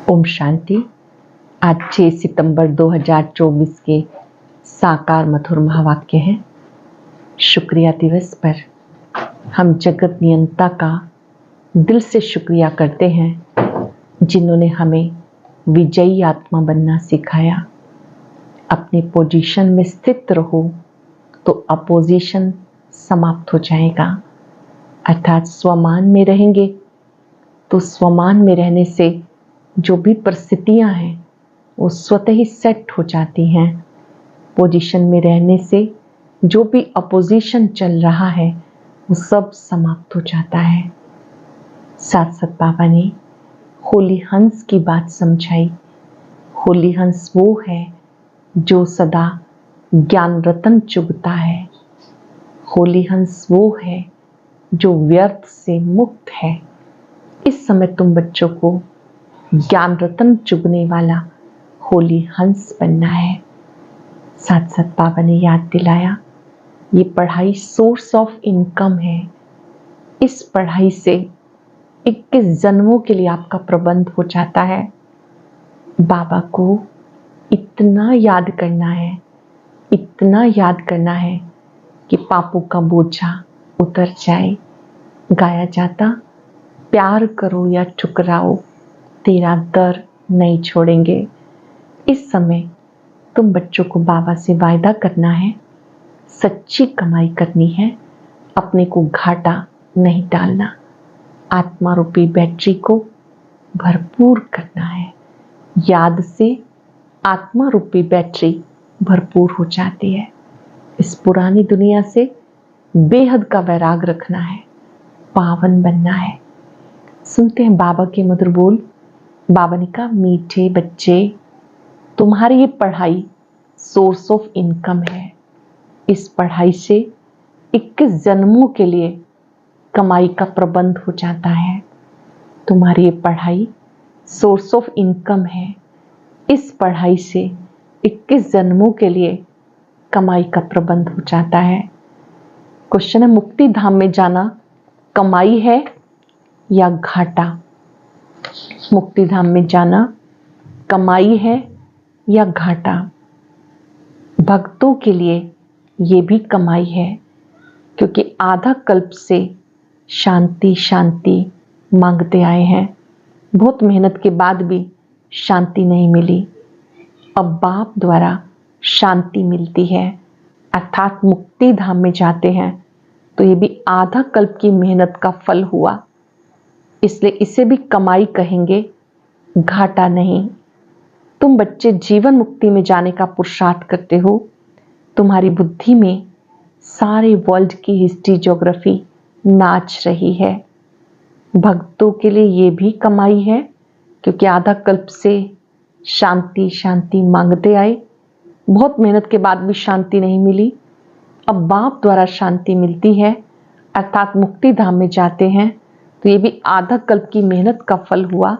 ओम शांति। आज 6 सितंबर 2024 के साकार मधुर महावाक्य हैं। शुक्रिया दिवस पर हम जगत नियंता का दिल से शुक्रिया करते हैं, जिन्होंने हमें विजयी आत्मा बनना सिखाया। अपनी पोजीशन में स्थित रहो तो अपोजिशन समाप्त हो जाएगा, अर्थात स्वमान में रहेंगे तो स्वमान में रहने से जो भी परिस्थितियां हैं वो स्वतः ही सेट हो जाती हैं। पोजीशन में रहने से जो भी अपोजिशन चल रहा है वो सब समाप्त हो जाता है। साथ साथ बाबा ने होली हंस की बात समझाई। होली हंस वो है जो सदा ज्ञान रतन चुगता है। होली हंस वो है जो व्यर्थ से मुक्त है। इस समय तुम बच्चों को ज्ञान रतन चुगने वाला होली हंस बनना है। साथ साथ बाबा ने याद दिलाया, ये पढ़ाई सोर्स ऑफ इनकम है। इस पढ़ाई से 21 जन्मों के लिए आपका प्रबंध हो जाता है। बाबा को इतना याद करना है, इतना याद करना है कि पापों का बोझा उतर जाए। गाया जाता, प्यार करो या ठुकराओ, तेरा दर नहीं छोड़ेंगे। इस समय तुम बच्चों को बाबा से वायदा करना है, सच्ची कमाई करनी है, अपने को घाटा नहीं डालना। आत्मा रूपी बैटरी को भरपूर करना है। याद से आत्मा रूपी बैटरी भरपूर हो जाती है। इस पुरानी दुनिया से बेहद का वैराग रखना है, पावन बनना है। सुनते हैं बाबा के मधुर बोल। बाबा ने कहा, मीठे बच्चे, तुम्हारी ये पढ़ाई सोर्स ऑफ इनकम है। इस पढ़ाई से 21 जन्मों के लिए कमाई का प्रबंध हो जाता है। तुम्हारी ये पढ़ाई सोर्स ऑफ इनकम है। इस पढ़ाई से 21 जन्मों के लिए कमाई का प्रबंध हो जाता है। क्वेश्चन है, मुक्ति धाम में जाना कमाई है या घाटा? मुक्ति धाम में जाना कमाई है या घाटा? भक्तों के लिए ये भी कमाई है, क्योंकि आधा कल्प से शांति शांति मांगते आए हैं। बहुत मेहनत के बाद भी शांति नहीं मिली। अब बाप द्वारा शांति मिलती है, अर्थात मुक्ति धाम में जाते हैं तो ये भी आधा कल्प की मेहनत का फल हुआ। इसलिए इसे भी कमाई कहेंगे, घाटा नहीं। तुम बच्चे जीवन मुक्ति में जाने का पुरुषार्थ करते हो। तुम्हारी बुद्धि में सारे वर्ल्ड की हिस्ट्री ज्योग्राफी नाच रही है। भक्तों के लिए ये भी कमाई है, क्योंकि आधा कल्प से शांति शांति मांगते आए, बहुत मेहनत के बाद भी शांति नहीं मिली। अब बाप द्वारा शांति मिलती है, अर्थात मुक्ति धाम में जाते हैं तो ये भी आधा कल्प की मेहनत का फल हुआ।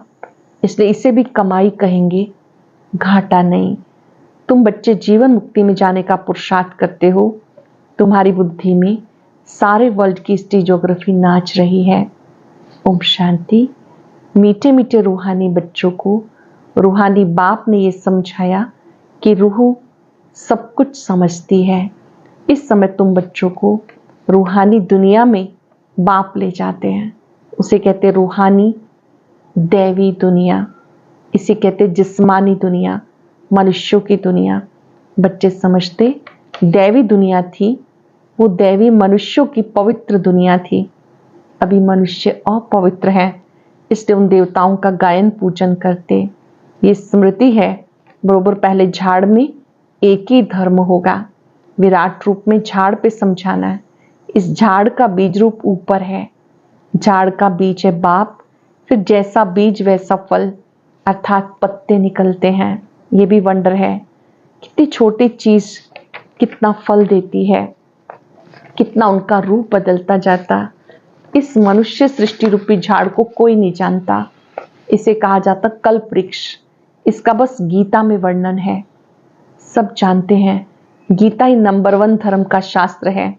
इसलिए इसे भी कमाई कहेंगे, घाटा नहीं। तुम बच्चे जीवन मुक्ति में जाने का पुरुषार्थ करते हो। तुम्हारी बुद्धि में सारे वर्ल्ड की हिस्ट्री ज्योग्राफी नाच रही है। ओम शांति। मीठे मीठे रूहानी बच्चों को रूहानी बाप ने ये समझाया कि रूह सब कुछ समझती है। इस समय तुम बच्चों को रूहानी दुनिया में बाप ले जाते हैं। उसे कहते रूहानी दैवी दुनिया, इसे कहते जिस्मानी दुनिया, मनुष्यों की दुनिया। बच्चे समझते दैवी दुनिया थी, वो दैवी मनुष्यों की पवित्र दुनिया थी। अभी मनुष्य अपवित्र है, इसलिए उन देवताओं का गायन पूजन करते। ये स्मृति है, बरोबर पहले झाड़ में एक ही धर्म होगा। विराट रूप में झाड़ पे समझाना है। इस झाड़ का बीज रूप ऊपर है। झाड़ का बीज है बाप, फिर जैसा बीज वैसा फल, अर्थात पत्ते निकलते हैं। ये भी वंडर है, कितनी छोटी चीज कितना फल देती है, कितना उनका रूप बदलता जाता। इस मनुष्य सृष्टि रूपी झाड़ को कोई नहीं जानता। इसे कहा जाता कल्प वृक्ष। इसका बस गीता में वर्णन है, सब जानते हैं। गीता ही नंबर 1 धर्म का शास्त्र है।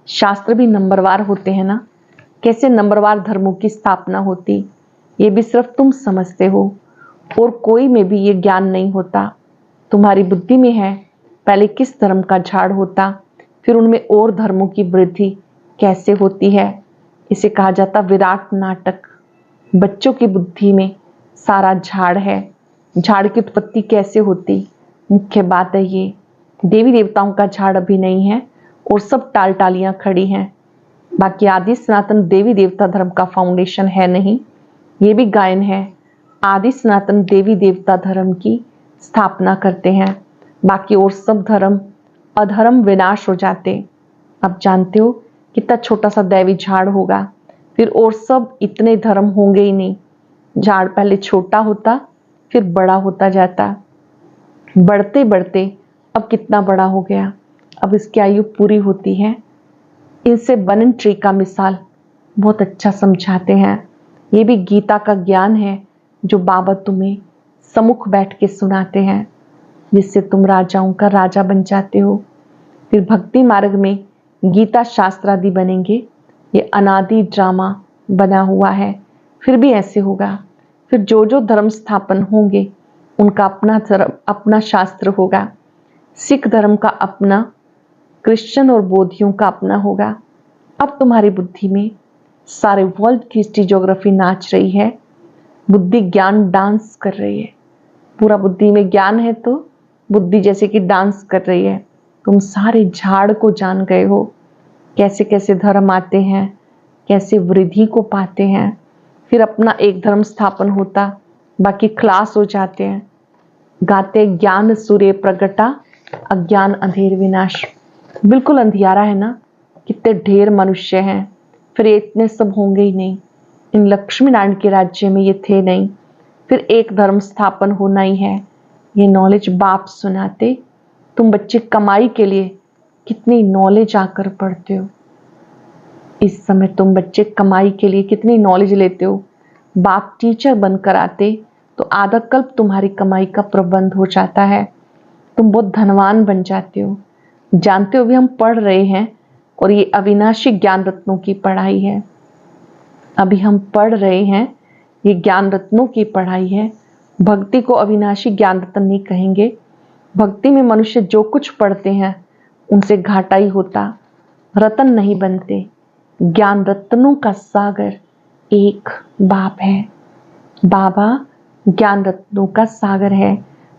शास्त्र भी नंबरवार होते हैं ना, कैसे नंबरवार धर्मों की स्थापना होती, ये भी सिर्फ तुम समझते हो। और कोई में भी ये ज्ञान नहीं होता। तुम्हारी बुद्धि में है, पहले किस धर्म का झाड़ होता, फिर उनमें और धर्मों की वृद्धि कैसे होती है। इसे कहा जाता विराट नाटक। बच्चों की बुद्धि में सारा झाड़ है। झाड़ की उत्पत्ति कैसे होती, मुख्य बात है ये। देवी देवताओं का झाड़ अभी नहीं है और सब टाल टालियां खड़ी हैं। बाकी आदि सनातन देवी देवता धर्म का फाउंडेशन है नहीं, ये भी गायन है। आदि सनातन देवी देवता धर्म की स्थापना करते हैं, बाकी और सब धर्म अधर्म विनाश हो जाते। अब जानते हो कितना छोटा सा दैवी झाड़ होगा, फिर और सब इतने धर्म होंगे ही नहीं। झाड़ पहले छोटा होता, फिर बड़ा होता जाता, बढ़ते बढ़ते अब कितना बड़ा हो गया। अब इसकी आयु पूरी होती है। इनसे बनन ट्री का मिसाल बहुत अच्छा समझाते हैं। ये भी गीता का ज्ञान है जो बाबा तुम्हें सम्मुख बैठ के सुनाते हैं, जिससे तुम राजाओं का राजा बन जाते हो। फिर भक्ति मार्ग में गीता शास्त्र आदि बनेंगे। ये अनादि ड्रामा बना हुआ है, फिर भी ऐसे होगा। फिर जो जो धर्म स्थापन होंगे उनका अपना धर्म, अपना शास्त्र होगा। सिख धर्म का अपना, क्रिश्चियन और बौद्धियों का अपना होगा। अब तुम्हारी बुद्धि में सारे वर्ल्ड की हिस्ट्री ज्योग्राफी नाच रही है, बुद्धि ज्ञान डांस कर रही है। पूरा बुद्धि में ज्ञान है तो बुद्धि जैसे कि डांस कर रही है। तुम सारे झाड़ को जान गए हो, कैसे कैसे धर्म आते हैं, कैसे वृद्धि को पाते हैं। फिर अपना एक धर्म स्थापन होता, बाकी क्लास हो जाते हैं। गाते ज्ञान सूर्य प्रगटा, अज्ञान अंधेर विनाश। बिल्कुल अंधियारा है ना, कितने ढेर मनुष्य हैं, फिर इतने सब होंगे ही नहीं। इन लक्ष्मी नारायण के राज्य में ये थे नहीं। फिर एक धर्म स्थापन होना ही है। ये नॉलेज बाप सुनाते, तुम बच्चे कमाई के लिए कितनी नॉलेज आकर पढ़ते हो। इस समय तुम बच्चे कमाई के लिए कितनी नॉलेज लेते हो। बाप टीचर बनकर आते तो आधा कल्प तुम्हारी कमाई का प्रबंध हो जाता है, तुम बहुत धनवान बन जाते हो। जानते हो भी हम पढ़ रहे हैं और ये अविनाशी ज्ञान रत्नों की पढ़ाई है। अभी हम पढ़ रहे हैं, ये ज्ञान रत्नों की पढ़ाई है। भक्ति को अविनाशी ज्ञान रत्न नहीं कहेंगे। भक्ति में मनुष्य जो कुछ पढ़ते हैं उनसे घाटा ही होता, रत्न नहीं बनते। ज्ञान रत्नों का सागर एक बाप है। बाबा ज्ञान रत्नों का सागर है।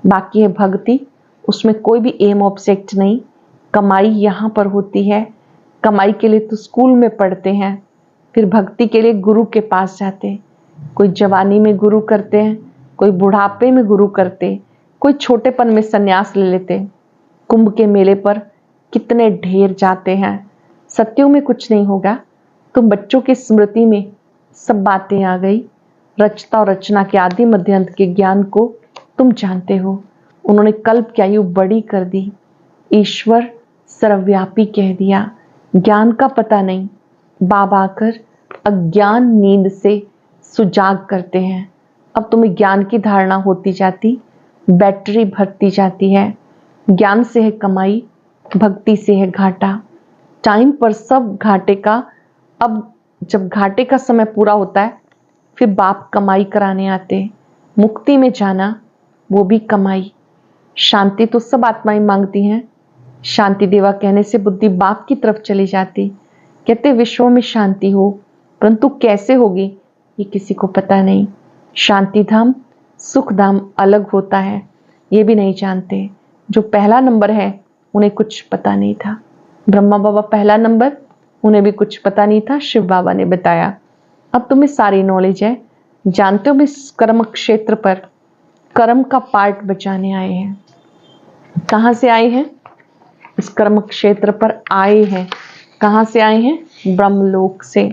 बाकी है भक्ति, उसमें कोई भी एम ऑब्जेक्ट नहीं। कमाई यहाँ पर होती है। कमाई के लिए तो स्कूल में पढ़ते हैं, फिर भक्ति के लिए गुरु के पास जाते। कोई जवानी में गुरु करते हैं, कोई बुढ़ापे में गुरु करते, कोई छोटेपन में संन्यास ले लेते। कुंभ के मेले पर कितने ढेर जाते हैं। सत्यों में कुछ नहीं होगा। तुम बच्चों की स्मृति में सब बातें आ गई। रचता और रचना के आदि मध्य अंत के ज्ञान को तुम जानते हो। उन्होंने कल्प की आयु बड़ी कर दी। ईश्वर सर्वव्यापी कह दिया। ज्ञान का पता नहीं। बाबा आकर अज्ञान नींद से सुजाग करते हैं। अब तुम्हें ज्ञान की धारणा होती जाती, बैटरी भरती जाती है। ज्ञान से है कमाई, भक्ति से है घाटा। टाइम पर सब घाटे का, अब जब घाटे का समय पूरा होता है फिर बाप कमाई कराने आते। मुक्ति में जाना वो भी कमाई। शांति तो सब आत्माएं मांगती हैं। शांति देवा कहने से बुद्धि बाप की तरफ चली जाती। कहते विश्व में शांति हो, परंतु कैसे होगी ये किसी को पता नहीं। शांति धाम सुख धाम अलग होता है, ये भी नहीं जानते। जो पहला नंबर है उन्हें कुछ पता नहीं था। ब्रह्मा बाबा पहला नंबर, उन्हें भी कुछ पता नहीं था, शिव बाबा ने बताया। अब तुम्हें सारी नॉलेज है। जानते हो भी इस कर्म क्षेत्र पर कर्म का पार्ट बचाने आए हैं। कहाँ से आए हैं? इस कर्म क्षेत्र पर आए हैं। कहाँ से आए हैं? ब्रह्मलोक से,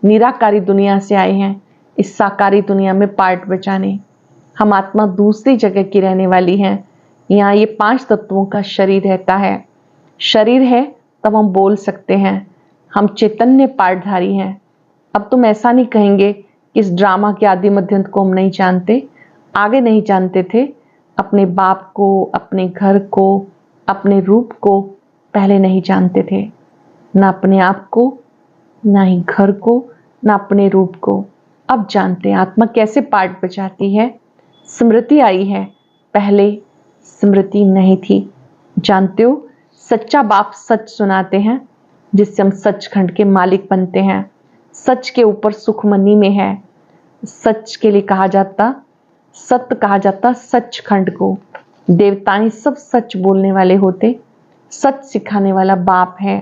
निराकारी दुनिया से आए हैं इस साकारी दुनिया में पार्ट बचाने। हम आत्मा दूसरी जगह की रहने वाली हैं। यहाँ ये 5 तत्वों का शरीर रहता है। शरीर है तब हम बोल सकते हैं। हम चैतन्य पार्टधारी हैं। अब तुम ऐसा नहीं कहेंगे कि इस ड्रामा के आदि मध्यंत को हम नहीं जानते। आगे नहीं जानते थे। अपने बाप को, अपने घर को, अपने रूप को पहले नहीं जानते थे। ना अपने आप को, ना ही घर को, ना अपने रूप को। अब जानते हैं आत्मा कैसे पार्ट बचाती है। स्मृति आई है, पहले स्मृति नहीं थी। जानते हो, सच्चा बाप सच सुनाते हैं, जिससे हम सचखंड के मालिक बनते हैं। सच के ऊपर सुखमनी में है। सच के लिए कहा जाता, सत्य कहा जाता सचखंड को। देवताएं सब सच बोलने वाले होते। सच सिखाने वाला बाप है।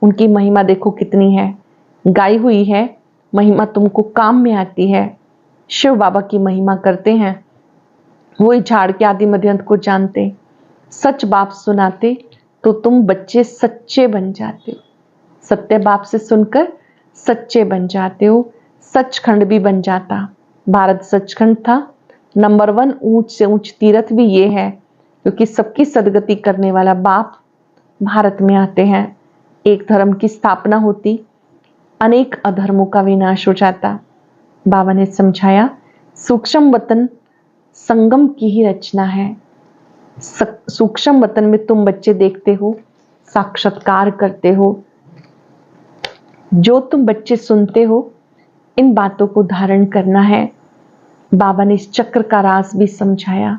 उनकी महिमा देखो कितनी है, गाई हुई है महिमा, तुमको काम में आती है। शिव बाबा की महिमा करते हैं, वही झाड़ के आदि मध्यंत को जानते। सच बाप सुनाते तो तुम बच्चे सच्चे बन जाते हो। सत्य बाप से सुनकर सच्चे बन जाते हो। सचखंड भी बन जाता। भारत सचखंड था। नंबर 1 ऊंच से ऊंच तीर्थ भी ये है, क्योंकि सबकी सदगति करने वाला बाप भारत में आते हैं। एक धर्म की स्थापना होती, अनेक अधर्मों का विनाश हो जाता। बाबा ने समझाया, सूक्ष्म वतन संगम की ही रचना है। सूक्ष्म वतन में तुम बच्चे देखते हो, साक्षात्कार करते हो। जो तुम बच्चे सुनते हो, इन बातों को धारण करना है। बाबा ने इस चक्र का राज भी समझाया।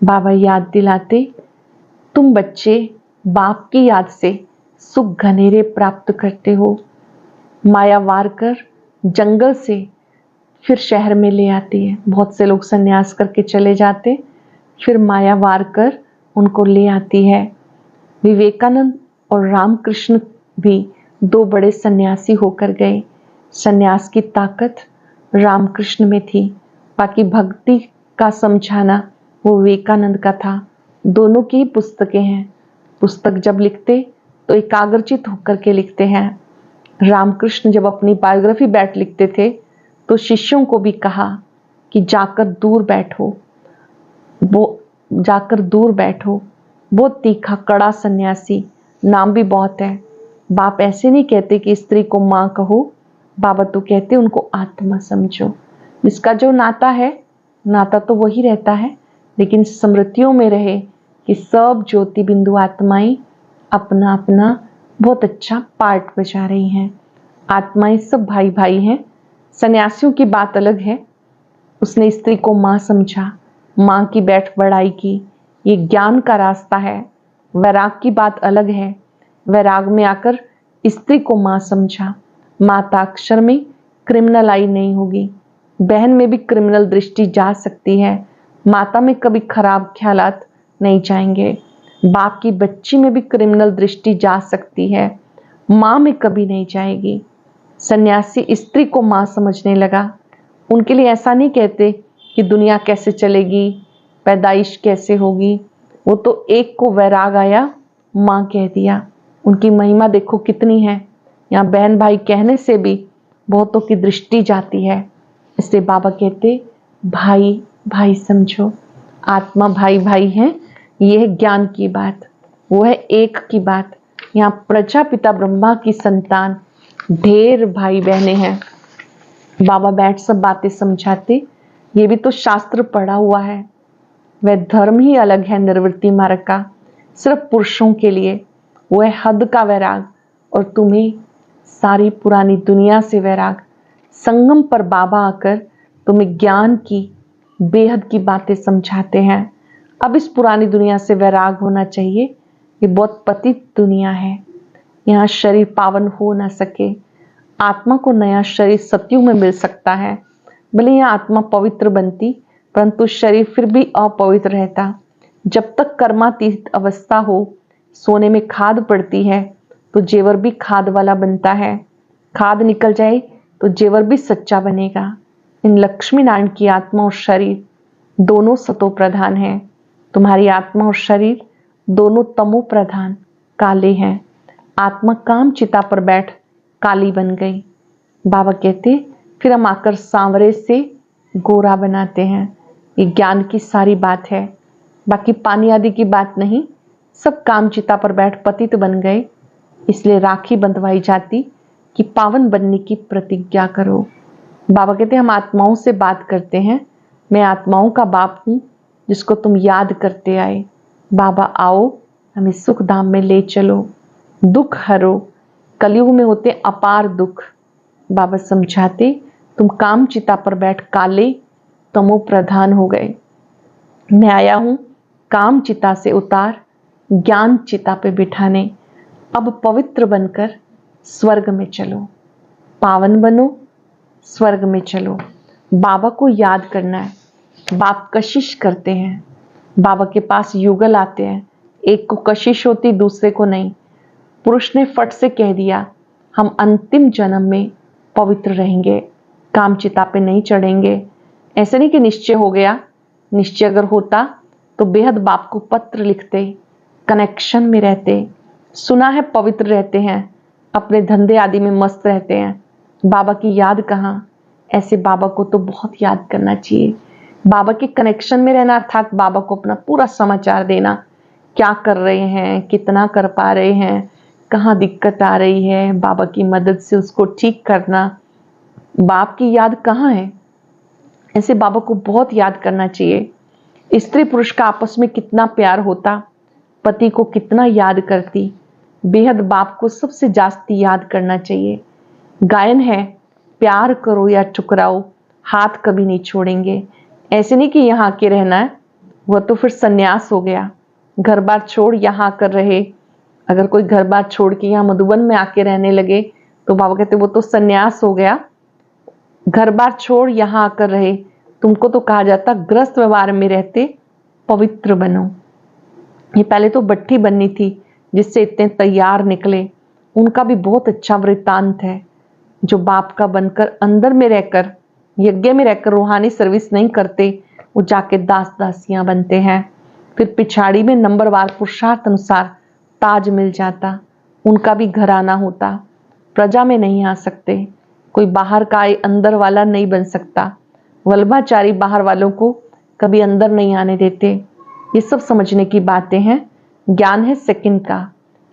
बाबा याद दिलाते, तुम बच्चे बाप की याद से सुख घनेरे प्राप्त करते हो। माया वार कर जंगल से फिर शहर में ले आती है। बहुत से लोग संन्यास करके चले जाते, फिर माया वार कर उनको ले आती है। विवेकानंद और रामकृष्ण भी 2 बड़े सन्यासी होकर गए। सन्यास की ताकत रामकृष्ण में थी, बाकी भक्ति का समझाना वो विवेकानंद का था। दोनों की पुस्तकें हैं। पुस्तक जब लिखते तो एकाग्रचित होकर के लिखते हैं। रामकृष्ण जब अपनी बायोग्राफी बैठ लिखते थे तो शिष्यों को भी कहा कि जाकर दूर बैठो, वो जाकर दूर बैठो। बहुत तीखा कड़ा सन्यासी, नाम भी बहुत है। बाप ऐसे नहीं कहते कि स्त्री को माँ कहो, बाबा तो कहते उनको आत्मा समझो। इसका जो नाता है, नाता तो वही रहता है, लेकिन स्मृतियों में रहे कि सब ज्योति बिंदु आत्माएं अपना अपना बहुत अच्छा पार्ट बजा रही हैं। आत्माएं सब भाई भाई हैं। सन्यासियों की बात अलग है, उसने स्त्री को माँ समझा, माँ की बैठ बढ़ाई की, ये ज्ञान का रास्ता है। वैराग की बात अलग है, वैराग में आकर स्त्री को माँ समझा। माता अक्षर में क्रिमिनल आई नहीं होगी, बहन में भी क्रिमिनल दृष्टि जा सकती है, माता में कभी खराब ख्यालात नहीं जाएंगे, बाप की बच्ची में भी क्रिमिनल दृष्टि जा सकती है, माँ में कभी नहीं जाएगी। सन्यासी स्त्री को माँ समझने लगा। उनके लिए ऐसा नहीं कहते कि दुनिया कैसे चलेगी, पैदाइश कैसे होगी, वो तो एक को वैराग आया, माँ कह दिया। उनकी महिमा देखो कितनी है। यहाँ बहन भाई कहने से भी बहुतों की दृष्टि जाती है। इसलिए बाबा कहते, भाई भाई समझो, आत्मा भाई भाई है। ये है ज्ञान की बात, वो है एक की बात। यहाँ प्रजापिता ब्रह्मा की संतान ढेर भाई बहनें हैं। बाबा बैठ सब बातें समझाते, ये भी तो शास्त्र पढ़ा हुआ है। वह धर्म ही अलग है निर्वृत्ति मार्ग का, सिर्फ पुरुषों के लिए। वो है हद का वैराग, और तुम्हें सारी पुरानी दुनिया से वैराग। संगम पर बाबा आकर तुम्हें ज्ञान की बेहद की बातें समझाते हैं। अब इस पुरानी दुनिया से वैराग होना चाहिए। ये बहुत पतित दुनिया है, यहाँ शरीर पावन हो ना सके। आत्मा को नया शरीर सतयुग में मिल सकता है। भले यहाँ आत्मा पवित्र बनती, परंतु शरीर फिर भी अपवित्र रहता। जब तक कर्मातीत अवस्था हो, सोने में खाद पड़ती है तो जेवर भी खाद वाला बनता है। खाद निकल जाए तो जेवर भी सच्चा बनेगा। इन लक्ष्मी नारायण की आत्मा और शरीर दोनों सतो प्रधान हैं। तुम्हारी आत्मा और शरीर दोनों तमो प्रधान काले हैं। आत्मा काम चिता पर बैठ काली बन गई। बाबा कहते, फिर हम आकर सांवरे से गोरा बनाते हैं। ये ज्ञान की सारी बात है, बाकी पानी आदि की बात नहीं। सब काम चिता पर बैठ पतित बन गए, इसलिए राखी बंधवाई जाती कि पावन बनने की प्रतिज्ञा करो। बाबा कहते, हम आत्माओं से बात करते हैं। मैं आत्माओं का बाप हूँ, जिसको तुम याद करते आए। बाबा आओ, हमें सुख धाम में ले चलो, दुख हरो। कलयुग में होते अपार दुख। बाबा समझाते, तुम काम चिता पर बैठ काले तमो प्रधान हो गए। मैं आया हूं काम चिता से उतार, ज्ञान चिता पे बिठाने। अब पवित्र बनकर स्वर्ग में चलो, पावन बनो, स्वर्ग में चलो। बाबा को याद करना है। बाप कशिश करते हैं, बाबा के पास युगल आते हैं, एक को कशिश होती, दूसरे को नहीं। पुरुष ने फट से कह दिया हम अंतिम जन्म में पवित्र रहेंगे, काम चिता पे नहीं चढ़ेंगे। ऐसे नहीं कि निश्चय हो गया, निश्चय अगर होता तो बेहद बाप को पत्र लिखते, कनेक्शन में रहते। सुना है पवित्र रहते हैं, अपने धंधे आदि में मस्त रहते हैं, बाबा की याद कहाँ। ऐसे बाबा को तो बहुत याद करना चाहिए। बाबा के कनेक्शन में रहना अर्थात बाबा को अपना पूरा समाचार देना, क्या कर रहे हैं, कितना कर पा रहे हैं, कहाँ दिक्कत आ रही है, बाबा की मदद से उसको ठीक करना। बाप की याद कहाँ है। ऐसे बाबा को बहुत याद करना चाहिए। स्त्री पुरुष का आपस में कितना प्यार होता, पति को कितना याद करती, बेहद बाप को सबसे जास्ती याद करना चाहिए। गायन है प्यार करो या ठुकराओ, हाथ कभी नहीं छोड़ेंगे। ऐसे नहीं कि यहाँ आके रहना है, वह तो फिर सन्यास हो गया। घर बार छोड़ यहाँ आकर रहे, अगर कोई घर बार छोड़ के यहाँ मधुबन में आके रहने लगे तो बाबा कहते वो तो सन्यास हो गया। घर बार छोड़ यहाँ आकर रहे, तुमको तो कहा जाता ग्रस्त व्यवहार में रहते पवित्र बनो। ये पहले तो भट्ठी बननी थी जिससे इतने तैयार निकले। उनका भी बहुत अच्छा वृत्तांत है, जो बाप का बनकर अंदर में रहकर, यज्ञ में रहकर रूहानी सर्विस नहीं करते, वो जाके दास दासियां बनते हैं। फिर पिछाड़ी में नंबरवार पुरुषार्थ अनुसार ताज मिल जाता, उनका भी घराना होता। प्रजा में नहीं आ सकते, कोई बाहर का आए अंदर वाला नहीं बन सकता। वल्लभाचारी बाहर वालों को कभी अंदर नहीं आने देते। ये सब समझने की बातें हैं। ज्ञान है सेकंड का।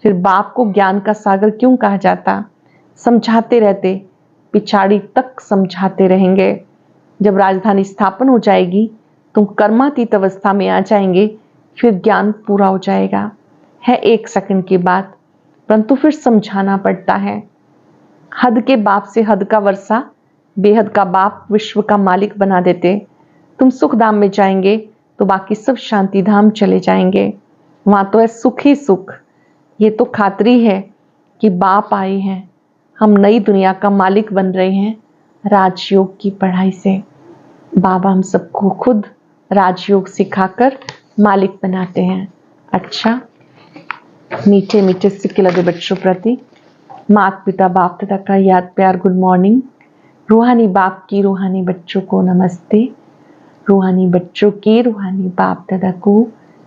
फिर बाप को ज्ञान का सागर क्यों कहा जाता, समझाते रहते, पिछाड़ी तक समझाते रहेंगे। जब राजधानी स्थापन हो जाएगी तुम कर्मातीत अवस्था में आ जाएंगे, फिर ज्ञान पूरा हो जाएगा। है 1 सेकंड की बात, परंतु फिर समझाना पड़ता है। हद के बाप से हद का वर्षा, बेहद का बाप विश्व का मालिक बना देते। तुम सुख धाम में जाएंगे तो बाकी सब शांति धाम चले जाएंगे। वहां तो है सुख ही सुख। ये तो खातरी है कि बाप आए हैं, हम नई दुनिया का मालिक बन रहे हैं राजयोग की पढ़ाई से। बाबा हम सबको खुद राजयोग सिखाकर मालिक बनाते हैं। अच्छा, मीठे मीठे सिक्के लगे बच्चों प्रति माता पिता बाप दादा का याद प्यार गुड मॉर्निंग। रूहानी बाप की रूहानी बच्चों को नमस्ते। रूहानी बच्चों के रूहानी बाप दादा को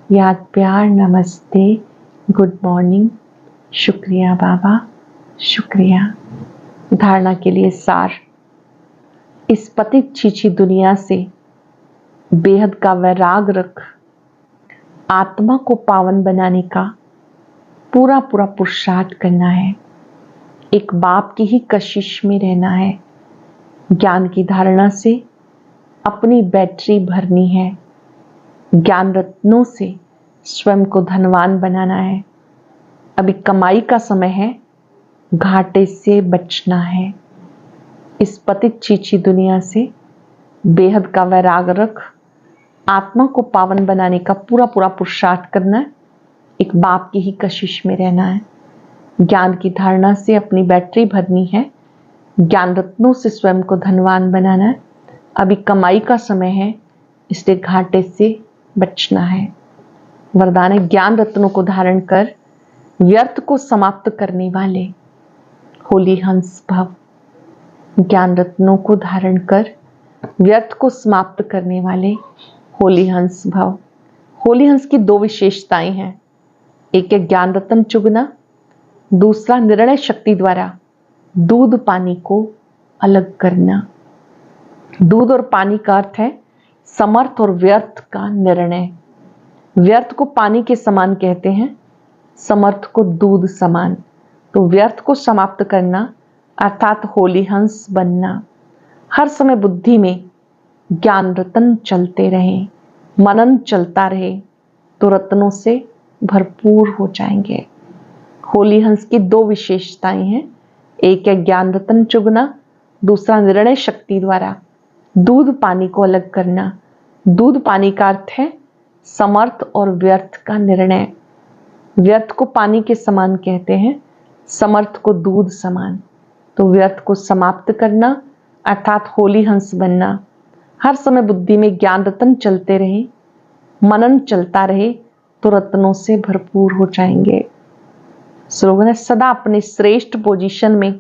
याद प्यार नमस्ते गुड मॉर्निंग। शुक्रिया बाबा, शुक्रिया। धारणा के लिए सार, इस पतित छीछी दुनिया से बेहद का वैराग रख आत्मा को पावन बनाने का पूरा पूरा पुरुषार्थ करना है। एक बाप की ही कशिश में रहना है। ज्ञान की धारणा से अपनी बैटरी भरनी है। ज्ञान रत्नों से स्वयं को धनवान बनाना है। अभी कमाई का समय है, घाटे से बचना है। इस पतित छीछी दुनिया से बेहद का वैराग रख आत्मा को पावन बनाने का पूरा पूरा पुरुषार्थ करना है। एक बाप की ही कशिश में रहना है। ज्ञान की धारणा से अपनी बैटरी भरनी है। ज्ञान रत्नों से स्वयं को धनवान बनाना है। अभी कमाई का समय है, इसलिए घाटे से बचना है। वरदान है ज्ञान रत्नों को धारण कर व्यर्थ को समाप्त करने वाले होली हंस भव। ज्ञान रत्नों को धारण कर व्यर्थ को समाप्त करने वाले होली हंस भव। होली हंस की 2 विशेषताएं हैं। एक है ज्ञान रत्न चुगना, दूसरा निर्णय शक्ति द्वारा दूध पानी को अलग करना। दूध और पानी का अर्थ है समर्थ और व्यर्थ का निर्णय। व्यर्थ को पानी के समान कहते हैं, समर्थ को दूध समान। तो व्यर्थ को समाप्त करना अर्थात होली हंस बनना। हर समय बुद्धि में ज्ञान रत्न चलते रहे, मनन चलता रहे तो रत्नों से भरपूर हो जाएंगे। होली हंस की 2 विशेषताएं हैं। एक है ज्ञान रत्न चुगना, दूसरा निर्णय शक्ति द्वारा दूध पानी को अलग करना। दूध पानी का अर्थ है समर्थ और व्यर्थ का निर्णय। व्यर्थ को पानी के समान कहते हैं, समर्थ को दूध समान। तो व्यर्थ को समाप्त करना अर्थात होली हंस बनना। हर समय बुद्धि में ज्ञान रतन चलते रहे, मनन चलता रहे तो रत्नों से भरपूर हो जाएंगे। स्लोगन है, सदा अपने श्रेष्ठ पोजीशन में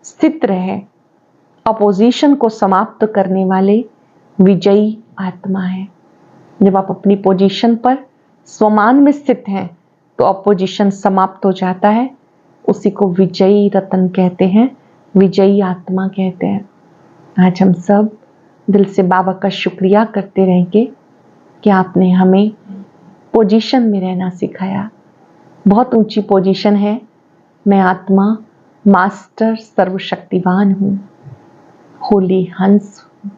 स्थित रहे। अपोजिशन को समाप्त करने वाले विजयी आत्मा है। जब आप अपनी पोजीशन पर स्वमान में स्थित हैं तो अपोजिशन समाप्त हो जाता है। उसी को विजयी रतन कहते हैं, विजयी आत्मा कहते हैं। आज हम सब दिल से बाबा का शुक्रिया करते रहेंगे कि आपने हमें पोजीशन में रहना सिखाया। बहुत ऊंची पोजीशन है। मैं आत्मा मास्टर सर्वशक्तिवान हूँ, होली हंस हूँ।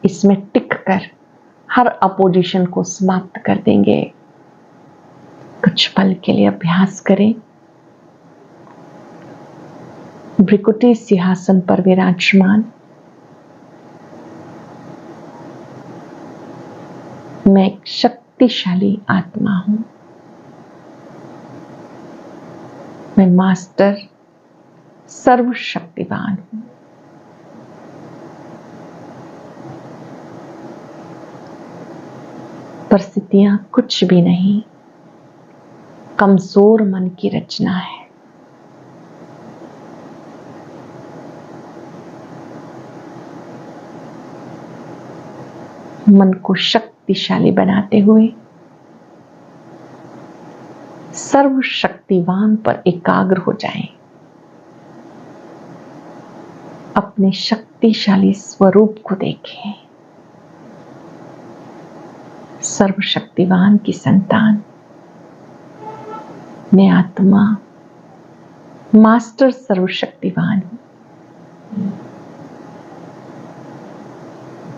इसमें टिक कर हर अपोजिशन को समाप्त कर देंगे। कुछ पल के लिए अभ्यास करें। भृकुटी सिंहासन पर विराजमान मैं एक शक्तिशाली आत्मा हूं। मैं मास्टर सर्वशक्तिवान हूं। परिस्थितियां कुछ भी नहीं, कमजोर मन की रचना है। मन को शक्तिशाली बनाते हुए सर्वशक्तिवान पर एकाग्र हो जाएं। अपने शक्तिशाली स्वरूप को देखें। सर्वशक्तिवान की संतान मैं आत्मा मास्टर सर्वशक्तिवान हूं।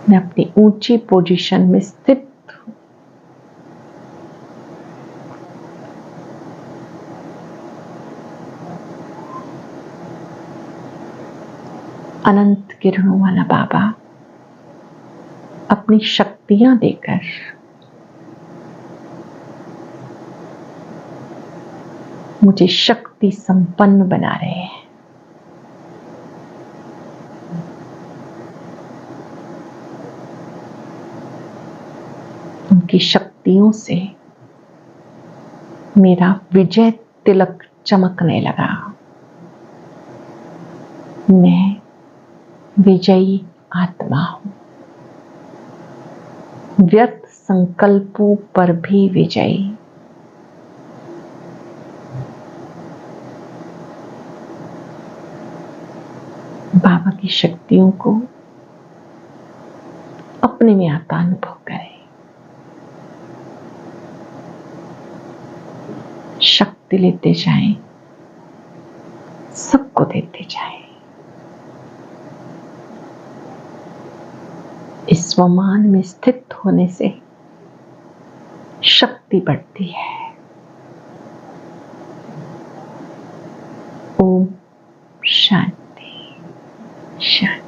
मैं अपनी ऊंची पोजीशन में स्थित हूं। अनंत किरणों वाला बाबा अपनी शक्तियां देकर मुझे शक्ति संपन्न बना रहे हैं। उनकी शक्तियों से मेरा विजय तिलक चमकने लगा। मैं विजयी आत्मा हूं। व्यर्थ संकल्पों पर भी विजयी। बाबा की शक्तियों को अपने में आता अनुभव करें। शक्ति लेते जाएं, सबको देते जाएं। इस स्वमान में स्थित होने से शक्ति बढ़ती है। ओम शांति शांति।